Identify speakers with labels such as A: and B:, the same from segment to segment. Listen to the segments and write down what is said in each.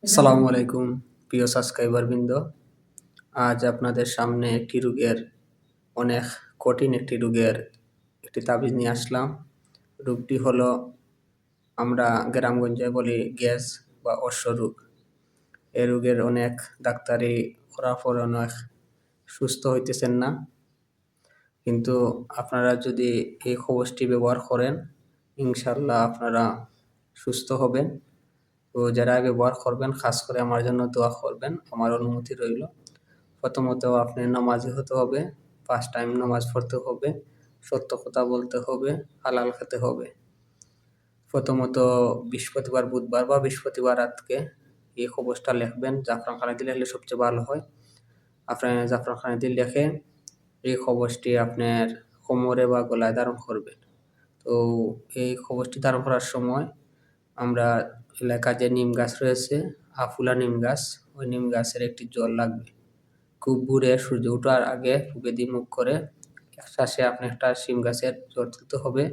A: আসসালামু আলাইকুম প্রিয় সাবস্ক্রাইবার বৃন্দ। আজ আপনাদের সামনে একটি রোগের অনেক কঠিন একটি রোগের একটি তাবিজ নিয়ে আসলাম। রোগটি হলো আমরা গ্রামগঞ্জে বলি গ্যাস বা অশ্ব রোগ। এই রোগের অনেক ডাক্তারি করার পর অনেক সুস্থ হইতেছেন না, কিন্তু আপনারা যদি এই কবচটি ব্যবহার করেন ইনশাল্লাহ আপনারা সুস্থ হবেন। তো যারা ব্যবহার করবেন খাস করে আমার জন্য দোয়া করবেন, আমার অনুমতি রইল। প্রথমত আপনি নামাজি হতে হবে, 5 টাইম নামাজ পড়তে হবে, সত্য কথা বলতে হবে, হালাল খেতে হবে। প্রথমত বৃহস্পতিবার, বুধবার বা বৃহস্পতিবার রাতকে এই কবচটা লিখবেন। জাফরানখানা দিয়ে লিখলে সবচেয়ে ভালো হয়। আপনার জাফরানখানা দিয়ে লিখে এই কবচটি আপনার কোমরে বা গলায় ধারণ করবেন। তো এই কবচটি ধারণ করার সময় আমরা এলাকায় যে নিম গাছ রয়েছে, আফুলা নিম গাছ, ওই নিম গাছের একটি জল লাগবে। খুব ভোরে সূর্য ওঠার আগে ফুঁকে দিয়ে মুখ করে এক শ্বাসে আপনি একটা শিম গাছের জল তুলতে হবে।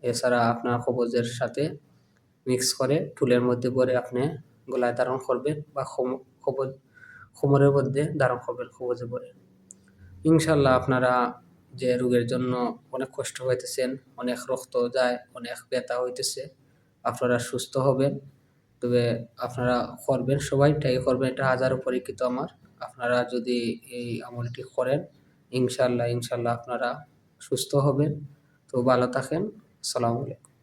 A: এছাড়া আপনার কবজের সাথে মিক্স করে ফুলের মধ্যে ভরে আপনি গলায় ধারণ করবেন বা কবজ কোমরের মধ্যে ধারণ করবেন কবজে ভরে। ইনশাল্লাহ আপনারা যে রোগের জন্য অনেক কষ্ট হইতেছেন, অনেক রক্ত যায়, অনেক ব্যথা হইতেছে, আপনারা সুস্থ হবেন। তবে আপনারা করবেন, সবাই ট্রাই করবেন, এটা হাজারো পরীক্ষিত আমার। আপনারা যদি এই আমলটি করেন ইনশাল্লাহ আপনারা সুস্থ হবেন। তো ভালো থাকেন। আসসালামু আলাইকুম।